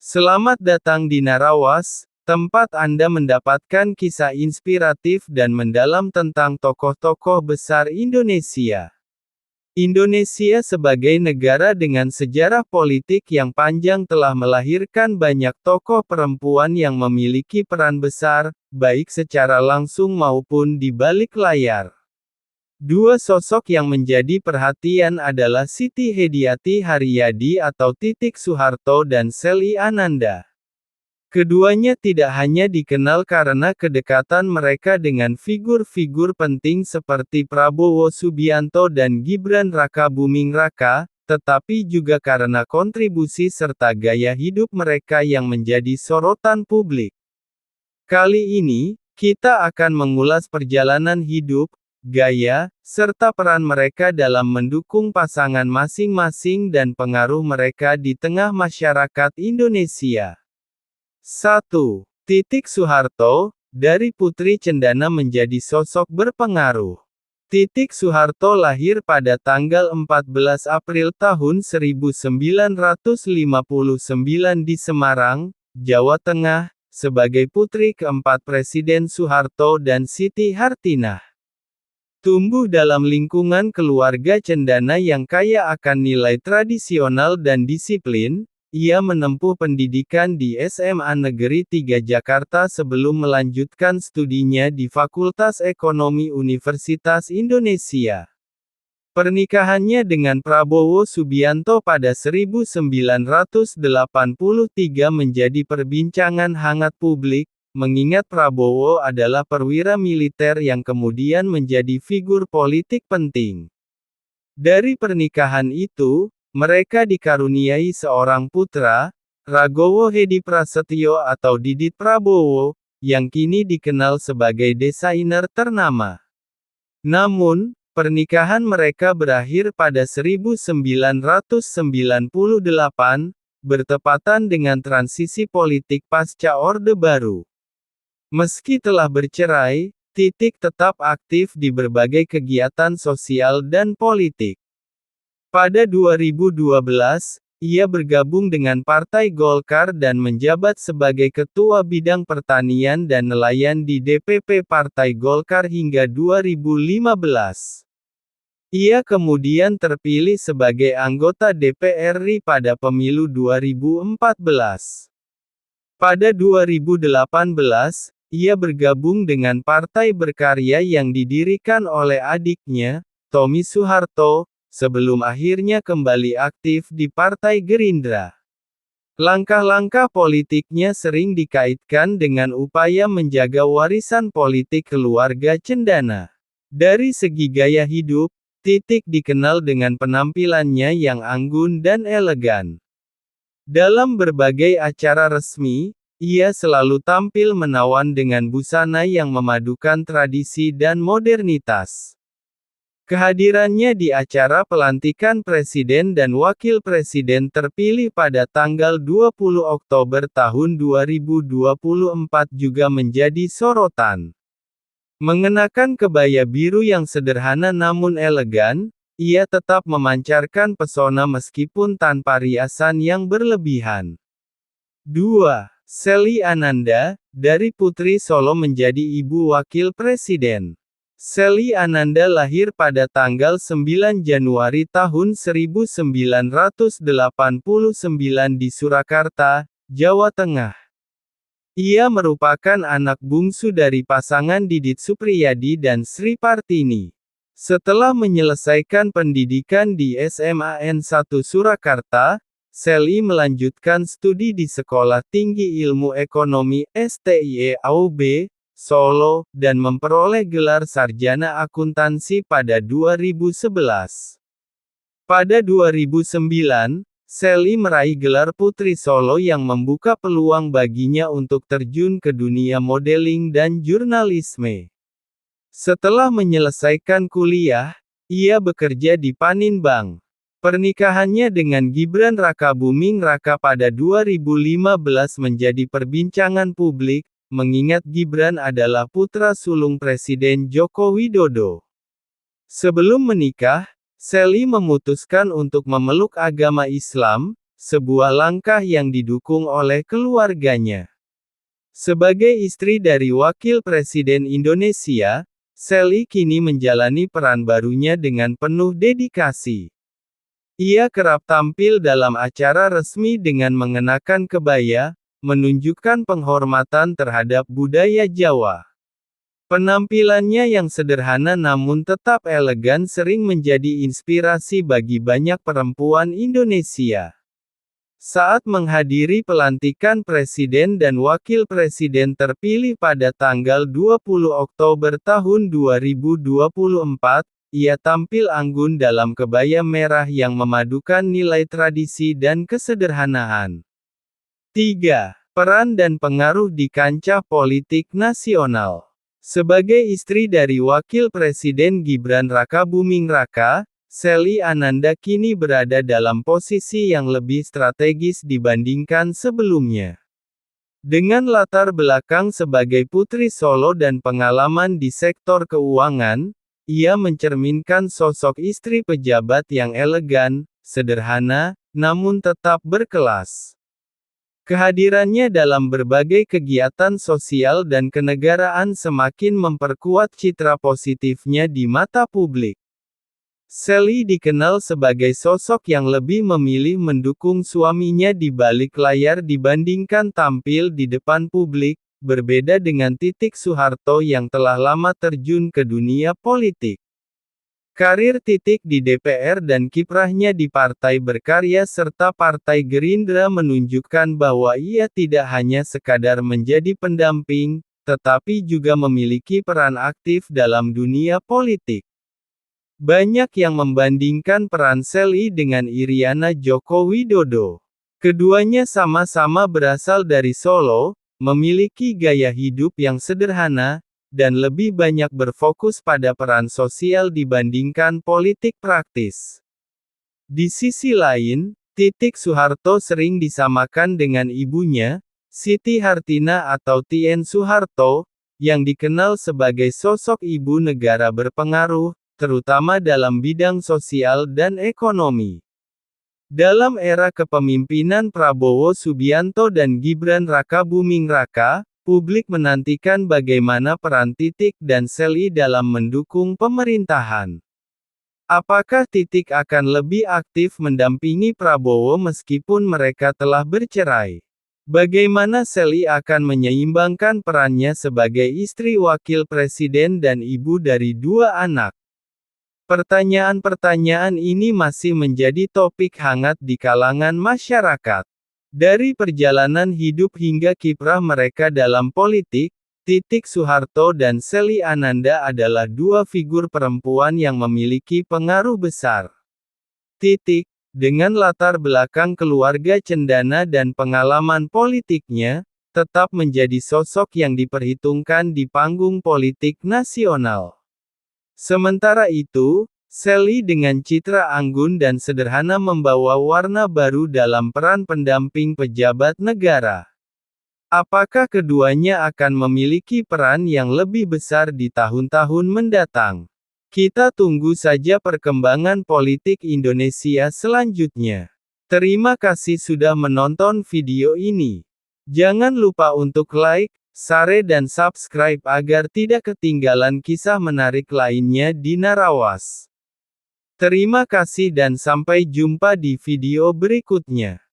Selamat datang di Narawas, tempat Anda mendapatkan kisah inspiratif dan mendalam tentang tokoh-tokoh besar Indonesia. Indonesia sebagai negara dengan sejarah politik yang panjang telah melahirkan banyak tokoh perempuan yang memiliki peran besar, baik secara langsung maupun di balik layar. Dua sosok yang menjadi perhatian adalah Siti Hediati Haryadi atau Titik Soeharto dan Selly Ananda. Keduanya tidak hanya dikenal karena kedekatan mereka dengan figur-figur penting seperti Prabowo Subianto dan Gibran Rakabuming Raka, tetapi juga karena kontribusi serta gaya hidup mereka yang menjadi sorotan publik. Kali ini, kita akan mengulas perjalanan hidup, gaya, serta peran mereka dalam mendukung pasangan masing-masing dan pengaruh mereka di tengah masyarakat Indonesia. 1. Titik Soeharto, dari putri cendana menjadi sosok berpengaruh. Titik Soeharto lahir pada tanggal 14 April tahun 1959 di Semarang, Jawa Tengah, sebagai putri keempat Presiden Soeharto dan Siti Hartinah. Tumbuh dalam lingkungan keluarga cendana yang kaya akan nilai tradisional dan disiplin, ia menempuh pendidikan di SMA Negeri 3 Jakarta sebelum melanjutkan studinya di Fakultas Ekonomi Universitas Indonesia. Pernikahannya dengan Prabowo Subianto pada 1983 menjadi perbincangan hangat publik, mengingat Prabowo adalah perwira militer yang kemudian menjadi figur politik penting. Dari pernikahan itu, mereka dikaruniai seorang putra, Ragowo Hedi Prasetyo atau Didit Prabowo, yang kini dikenal sebagai desainer ternama. Namun, pernikahan mereka berakhir pada 1998, bertepatan dengan transisi politik pasca Orde Baru. Meski telah bercerai, Titik tetap aktif di berbagai kegiatan sosial dan politik. Pada 2012, ia bergabung dengan Partai Golkar dan menjabat sebagai Ketua Bidang Pertanian dan Nelayan di DPP Partai Golkar hingga 2015. Ia kemudian terpilih sebagai anggota DPR RI pada pemilu 2014. Pada 2018, ia bergabung dengan Partai Berkarya yang didirikan oleh adiknya, Tommy Soeharto, sebelum akhirnya kembali aktif di Partai Gerindra. Langkah-langkah politiknya sering dikaitkan dengan upaya menjaga warisan politik keluarga cendana. Dari segi gaya hidup, Titik dikenal dengan penampilannya yang anggun dan elegan. Dalam berbagai acara resmi, ia selalu tampil menawan dengan busana yang memadukan tradisi dan modernitas. Kehadirannya di acara pelantikan presiden dan wakil presiden terpilih pada tanggal 20 Oktober tahun 2024 juga menjadi sorotan. Mengenakan kebaya biru yang sederhana namun elegan, ia tetap memancarkan pesona meskipun tanpa riasan yang berlebihan. 2. Selly Ananda, dari putri Solo menjadi ibu wakil presiden. Selly Ananda lahir pada tanggal 9 Januari tahun 1989 di Surakarta, Jawa Tengah. Ia merupakan anak bungsu dari pasangan Didit Supriyadi dan Sri Partini. Setelah menyelesaikan pendidikan di SMA N1 Surakarta, Selly melanjutkan studi di Sekolah Tinggi Ilmu Ekonomi (STIE-AUB), Solo, dan memperoleh gelar sarjana akuntansi pada 2011. Pada 2009, Selly meraih gelar Putri Solo yang membuka peluang baginya untuk terjun ke dunia modeling dan jurnalisme. Setelah menyelesaikan kuliah, ia bekerja di Paninbank. Pernikahannya dengan Gibran Rakabuming Raka pada 2015 menjadi perbincangan publik, mengingat Gibran adalah putra sulung Presiden Joko Widodo. Sebelum menikah, Selly memutuskan untuk memeluk agama Islam, sebuah langkah yang didukung oleh keluarganya. Sebagai istri dari Wakil Presiden Indonesia, Sally kini menjalani peran barunya dengan penuh dedikasi. Ia kerap tampil dalam acara resmi dengan mengenakan kebaya, menunjukkan penghormatan terhadap budaya Jawa. Penampilannya yang sederhana namun tetap elegan sering menjadi inspirasi bagi banyak perempuan Indonesia. Saat menghadiri pelantikan Presiden dan Wakil Presiden terpilih pada tanggal 20 Oktober tahun 2024, ia tampil anggun dalam kebaya merah yang memadukan nilai tradisi dan kesederhanaan. 3. Peran dan pengaruh di kancah politik nasional. Sebagai istri dari Wakil Presiden Gibran Rakabuming Raka, Sally Ananda kini berada dalam posisi yang lebih strategis dibandingkan sebelumnya. Dengan latar belakang sebagai putri Solo dan pengalaman di sektor keuangan, ia mencerminkan sosok istri pejabat yang elegan, sederhana, namun tetap berkelas. Kehadirannya dalam berbagai kegiatan sosial dan kenegaraan semakin memperkuat citra positifnya di mata publik. Sally dikenal sebagai sosok yang lebih memilih mendukung suaminya di balik layar dibandingkan tampil di depan publik, berbeda dengan Titik Soeharto yang telah lama terjun ke dunia politik. Karir Titik di DPR dan kiprahnya di Partai Berkarya serta Partai Gerindra menunjukkan bahwa ia tidak hanya sekadar menjadi pendamping, tetapi juga memiliki peran aktif dalam dunia politik. Banyak yang membandingkan peran Sally dengan Iriana Joko Widodo. Keduanya sama-sama berasal dari Solo, memiliki gaya hidup yang sederhana, dan lebih banyak berfokus pada peran sosial dibandingkan politik praktis. Di sisi lain, Titik Soeharto sering disamakan dengan ibunya, Siti Hartina atau Tien Soeharto, yang dikenal sebagai sosok ibu negara berpengaruh, terutama dalam bidang sosial dan ekonomi. Dalam era kepemimpinan Prabowo Subianto dan Gibran Rakabuming Raka, publik menantikan bagaimana peran Titik dan Sally dalam mendukung pemerintahan. Apakah Titik akan lebih aktif mendampingi Prabowo meskipun mereka telah bercerai? Bagaimana Sally akan menyeimbangkan perannya sebagai istri wakil presiden dan ibu dari 2 anak? Pertanyaan-pertanyaan ini masih menjadi topik hangat di kalangan masyarakat. Dari perjalanan hidup hingga kiprah mereka dalam politik, Titik Soeharto dan Sally Ananda adalah 2 figur perempuan yang memiliki pengaruh besar. Titik, dengan latar belakang keluarga cendana dan pengalaman politiknya, tetap menjadi sosok yang diperhitungkan di panggung politik nasional. Sementara itu, Sally dengan citra anggun dan sederhana membawa warna baru dalam peran pendamping pejabat negara. Apakah keduanya akan memiliki peran yang lebih besar di tahun-tahun mendatang? Kita tunggu saja perkembangan politik Indonesia selanjutnya. Terima kasih sudah menonton video ini. Jangan lupa untuk like, share dan subscribe agar tidak ketinggalan kisah menarik lainnya di Narawas. Terima kasih dan sampai jumpa di video berikutnya.